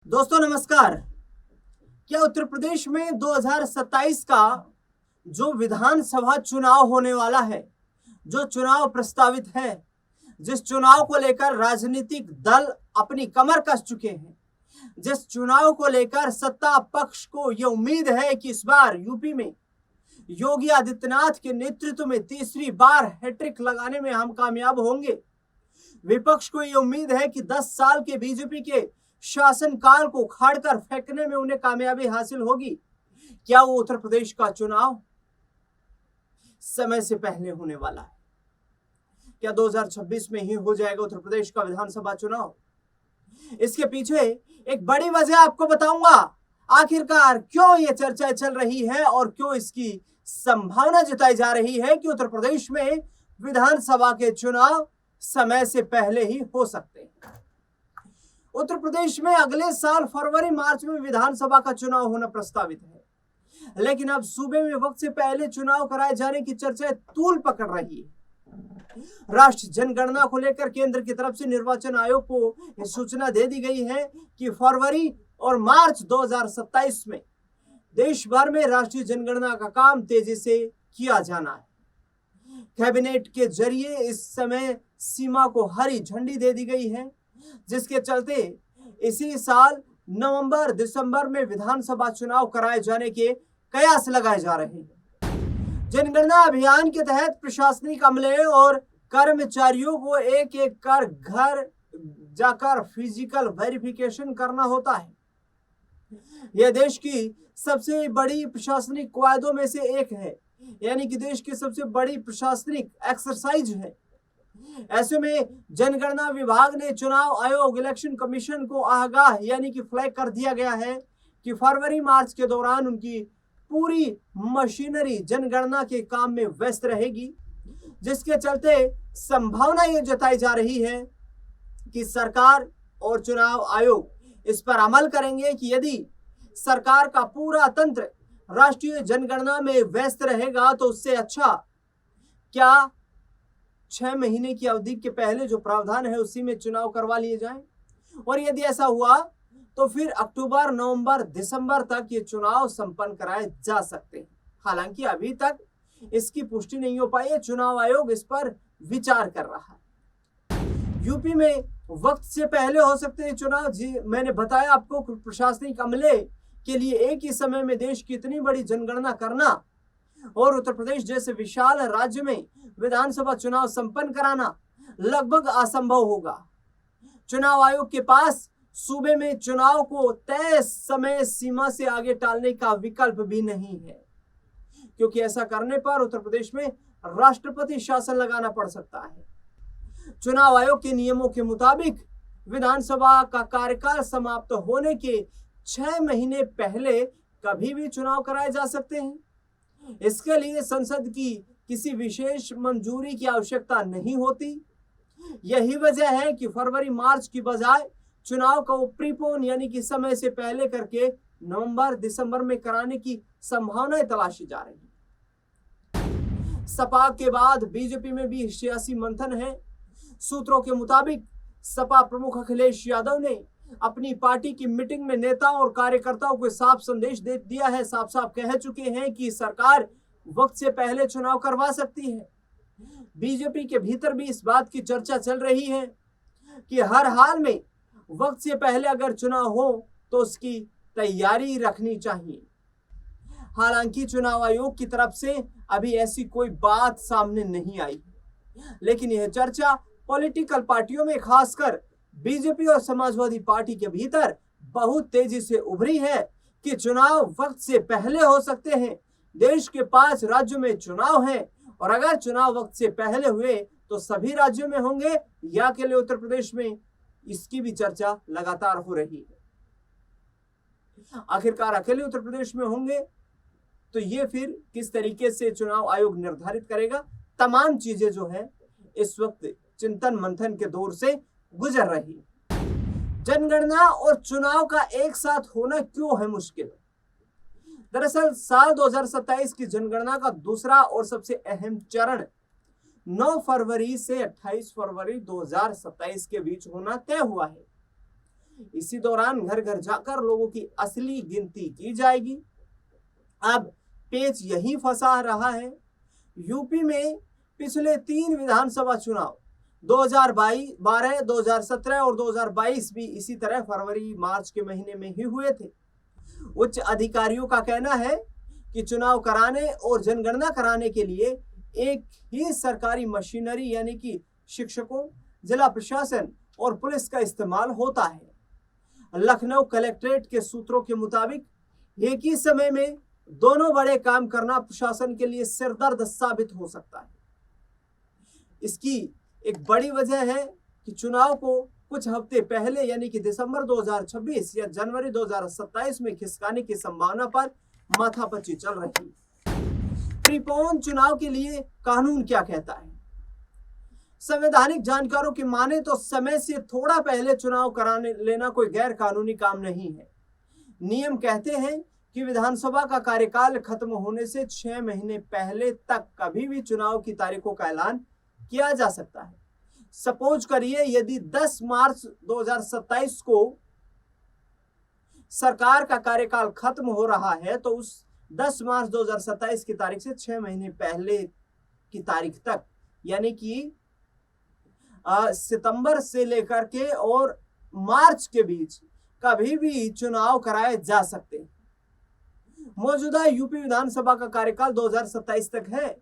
दोस्तों नमस्कार। क्या उत्तर प्रदेश में 2027 का जो विधानसभा चुनाव होने वाला है, जो चुनाव प्रस्तावित है, जिस चुनाव को लेकर राजनीतिक दल अपनी कमर कस चुके हैं, जिस चुनाव को लेकर सत्ता पक्ष को यह उम्मीद है कि इस बार यूपी में योगी आदित्यनाथ के नेतृत्व में तीसरी बार हैट्रिक लगाने में हम कामयाब होंगे। विपक्ष को यह उम्मीद है कि 10 साल के बीजेपी के शासनकाल को उखाड़कर फेंकने में उन्हें कामयाबी हासिल होगी। क्या वो उत्तर प्रदेश का चुनाव समय से पहले होने वाला है? क्या 2026 में ही हो जाएगा उत्तर प्रदेश का विधानसभा चुनाव? इसके पीछे एक बड़ी वजह आपको बताऊंगा। आखिरकार क्यों ये चर्चा चल रही है और क्यों इसकी संभावना जताई जा रही है कि उत्तर प्रदेश में विधानसभा के चुनाव समय से पहले ही हो सकते हैं। उत्तर प्रदेश में अगले साल फरवरी मार्च में विधानसभा का चुनाव होना प्रस्तावित है, लेकिन अब सूबे में वक्त से पहले चुनाव कराए जाने की चर्चा तूल पकड़ रही है। राष्ट्रीय जनगणना को लेकर केंद्र की तरफ से निर्वाचन आयोग को सूचना दे दी गई है कि फरवरी और मार्च 2027 में देश भर में राष्ट्रीय जनगणना का काम तेजी से किया जाना है। कैबिनेट के जरिए इस समय सीमा को हरी झंडी दे दी गई है, जिसके चलते इसी साल नवंबर दिसंबर में विधानसभा चुनाव कराए जाने के कयास लगाए जा रहे हैं। जनगणना अभियान के तहत प्रशासनिक अमले और कर्मचारियों को एक एक कर घर जाकर फिजिकल वेरिफिकेशन करना होता है। यह देश की सबसे बड़ी प्रशासनिक कवायदों में से एक है, यानी कि देश की सबसे बड़ी प्रशासनिक एक्सरसाइज है। ऐसे में जनगणना विभाग ने चुनाव आयोग इलेक्शन कमीशन को आगाह यानी कि फ्लैग कर दिया गया है कि फरवरी मार्च के दौरान उनकी पूरी मशीनरी जनगणना के काम में व्यस्त रहेगी, जिसके चलते संभावना ये जताई जा रही है कि सरकार और चुनाव आयोग इस पर अमल करेंगे कि यदि सरकार का पूरा तंत्र राष्ट्रीय जनगणना में व्यस्त रहेगा तो उससे अच्छा क्या 6 महीने की अवधि के पहले जो प्रावधान है उसी में चुनाव करवा लिए जाएं। और यदि ऐसा हुआ तो फिर अक्टूबर, नवंबर, दिसंबर तक ये चुनाव संपन्न कराए जा सकते हैं। हालांकि अभी तक इसकी पुष्टि नहीं हो पाई है, चुनाव आयोग इस पर विचार कर रहा है। यूपी में वक्त से पहले हो सकते हैं चुनाव। जी मैंने बताया आपको, प्रशासनिक अमले के लिए एक ही समय में देश की इतनी बड़ी जनगणना करना और उत्तर प्रदेश जैसे विशाल राज्य में विधानसभा चुनाव संपन्न कराना लगभग असंभव होगा। चुनाव आयोग के पास सूबे में चुनाव को तय समय सीमा से आगे टालने का विकल्प भी नहीं है, क्योंकि ऐसा करने पर उत्तर प्रदेश में राष्ट्रपति शासन लगाना पड़ सकता है। चुनाव आयोग के नियमों के मुताबिक विधानसभा का कार्यकाल समाप्त होने के 6 महीने पहले कभी भी चुनाव कराए जा सकते हैं। इसके लिए संसद की किसी विशेष मंजूरी की आवश्यकता नहीं होती। यही वजह है कि फरवरी मार्च की बजाय चुनाव को प्रीपोन यानी कि समय से पहले करके नवंबर दिसंबर में कराने की संभावनाएं तलाशी जा रही है। सपा के बाद बीजेपी में भी सियासी मंथन है। सूत्रों के मुताबिक सपा प्रमुख अखिलेश यादव ने अपनी पार्टी की मीटिंग में नेताओं और कार्यकर्ताओं को साफ संदेश दे दिया है, साफ साफ कह चुके हैं कि सरकार वक्त से पहले चुनाव करवा सकती है। बीजेपी के भीतर भी इस बात की चर्चा चल रही है कि हर हाल में वक्त से पहले अगर चुनाव हो तो उसकी तैयारी रखनी चाहिए। हालांकि चुनाव आयोग की तरफ से अभी ऐसी कोई बात सामने नहीं आई, लेकिन यह चर्चा पॉलिटिकल पार्टियों में खासकर बीजेपी और समाजवादी पार्टी के भीतर बहुत तेजी से उभरी है कि चुनाव वक्त से पहले हो सकते हैं। देश के 5 राज्यों में चुनाव है और अगर चुनाव वक्त से पहले हुए तो सभी राज्यों में होंगे या अकेले उत्तर प्रदेश में, इसकी भी चर्चा लगातार हो रही है। आखिरकार अकेले उत्तर प्रदेश में होंगे तो ये फिर किस तरीके से चुनाव आयोग निर्धारित करेगा। तमाम चीजें जो है इस वक्त चिंतन मंथन के दौर से गुजर रही है। जनगणना और चुनाव का एक साथ होना क्यों है मुश्किल? दरअसल साल 2027 की जनगणना का दूसरा और सबसे अहम चरण 9 फरवरी से 28 फरवरी 2027 के बीच होना तय हुआ है। इसी दौरान घर घर जाकर लोगों की असली गिनती की जाएगी। अब पेच यही फंसा रहा है। यूपी में पिछले 3 विधानसभा चुनाव 2012, 2017 और 2022 भी इसी तरह फरवरी मार्च के महीने में ही हुए थे। उच्च अधिकारियों का कहना है कि चुनाव कराने और जनगणना कराने के लिए एक ही सरकारी मशीनरी यानी कि शिक्षकों, जिला प्रशासन और पुलिस का इस्तेमाल होता है। लखनऊ कलेक्ट्रेट के सूत्रों के मुताबिक एक ही समय में दोनों बड़े काम करना प्रशासन के लिए सिरदर्द साबित हो सकता है। इसकी एक बड़ी वजह है कि चुनाव को कुछ हफ्ते पहले यानी कि दिसंबर 2026 या जनवरी 2027 में खिसकाने की संभावना पर माथापच्ची चल रही है। प्रीपोन चुनाव के लिए कानून क्या कहता है? संवैधानिक जानकारों की माने तो समय से थोड़ा पहले चुनाव कराने लेना कोई गैर कानूनी काम नहीं है। नियम कहते हैं कि विधानसभा का कार्यकाल खत्म होने से 6 महीने पहले तक कभी भी चुनाव की तारीखों का ऐलान किया जा सकता है। सपोज करिए यदि 10 मार्च 2027 को सरकार का कार्यकाल खत्म हो रहा है तो उस 10 मार्च 2027 की तारीख से 6 महीने पहले की तारीख तक यानी कि सितंबर से लेकर के और मार्च के बीच कभी भी चुनाव कराए जा सकते हैं। मौजूदा यूपी विधानसभा का कार्यकाल 2027 तक है।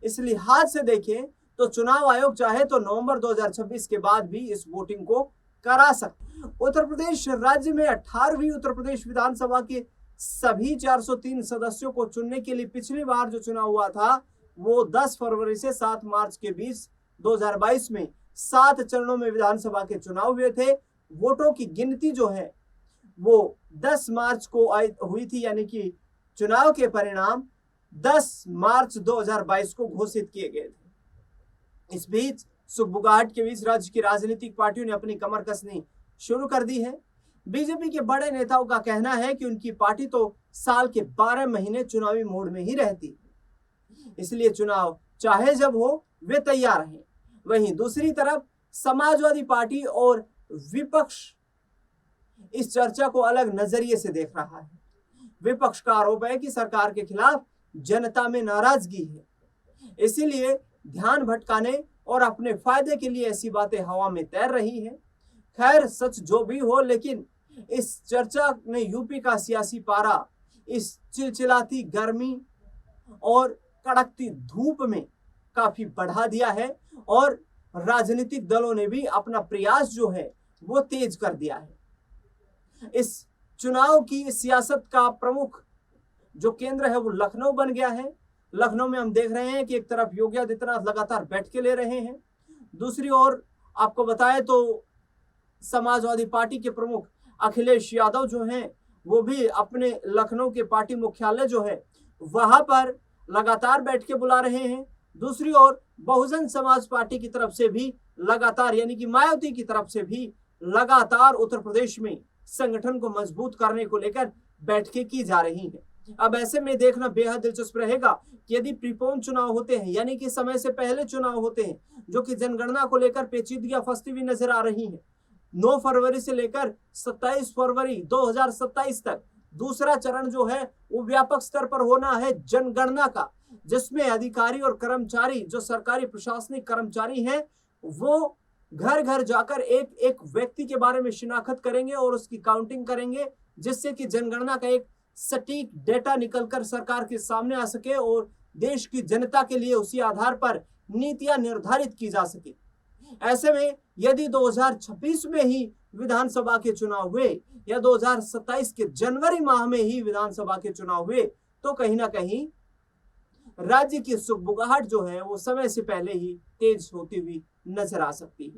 इस लिहाज से देखें तो चुनाव आयोग चाहे तो नवंबर 2026 के बाद भी इस वोटिंग को करा सकते। उत्तर प्रदेश राज्य में 18वीं उत्तर प्रदेश विधानसभा के सभी 403 सदस्यों को चुनने के लिए पिछली बार जो चुनाव हुआ था वो 10 फरवरी से 7 मार्च के बीच 2022 में 7 चरणों में विधानसभा के चुनाव हुए थे। वोटों की गिनती जो है वो 10 मार्च को हुई थी यानी कि चुनाव के परिणाम 10 मार्च 2022 को घोषित किए गए थे। इस बीच सुगबुगाहट के बीच राज्य की राजनीतिक पार्टियों ने अपनी कमर कसनी शुरू कर दी है। बीजेपी के बड़े नेताओं का कहना है कि उनकी पार्टी तो साल के 12 महीने चुनावी मोड में ही रहती है, इसलिए चुनाव चाहे जब हो वे तैयार हैं। वहीं दूसरी तरफ समाजवादी पार्टी और विपक्ष इस चर्चा को अलग नजरिए से देख रहा है। विपक्ष का आरोप है कि सरकार के खिलाफ जनता में नाराजगी है, इसीलिए ध्यान भटकाने और अपने फायदे के लिए ऐसी बातें हवा में तैर रही है। खैर सच जो भी हो, लेकिन इस चर्चा ने यूपी का सियासी पारा इस चिलचिलाती गर्मी और कड़कती धूप में काफी बढ़ा दिया है और राजनीतिक दलों ने भी अपना प्रयास जो है वो तेज कर दिया है। इस चुनाव की सियासत का प्रमुख जो केंद्र है वो लखनऊ बन गया है। लखनऊ में हम देख रहे हैं कि एक तरफ योगी आदित्यनाथ लगातार बैठकें ले रहे हैं, दूसरी ओर आपको बताएं तो समाजवादी पार्टी के प्रमुख अखिलेश यादव जो हैं वो भी अपने लखनऊ के पार्टी मुख्यालय जो है वहां पर लगातार बैठकें बुला रहे हैं। दूसरी ओर बहुजन समाज पार्टी की तरफ से भी लगातार यानी कि मायावती की तरफ से भी लगातार उत्तर प्रदेश में संगठन को मजबूत करने को लेकर बैठकें की जा रही हैं। अब ऐसे में देखना बेहद दिलचस्प रहेगा कि यदि प्रीपोन चुनाव होते हैं यानी कि समय से पहले चुनाव होते हैं जो कि जनगणना को लेकर पेचीदगियां फंसती हुई नजर आ रही है। 9 फरवरी से लेकर 27 फरवरी 2027 तक दूसरा चरण जो है वो व्यापक स्तर पर होना है जनगणना का, जिसमें अधिकारी और कर्मचारी जो सरकारी प्रशासनिक कर्मचारी हैं वो घर घर जाकर एक एक व्यक्ति के बारे में शिनाख्त करेंगे और उसकी काउंटिंग करेंगे, जिससे कि जनगणना का एक सटीक डेटा निकलकर सरकार के सामने आ सके और देश की जनता के लिए उसी आधार पर नीतियां निर्धारित की जा सके। ऐसे में यदि 2026 में ही विधानसभा के चुनाव हुए या 2027 के जनवरी माह में ही विधानसभा के चुनाव हुए तो कहीं ना कहीं राज्य की सुगबुगाहट जो है वो समय से पहले ही तेज होती हुई नजर आ सकती है।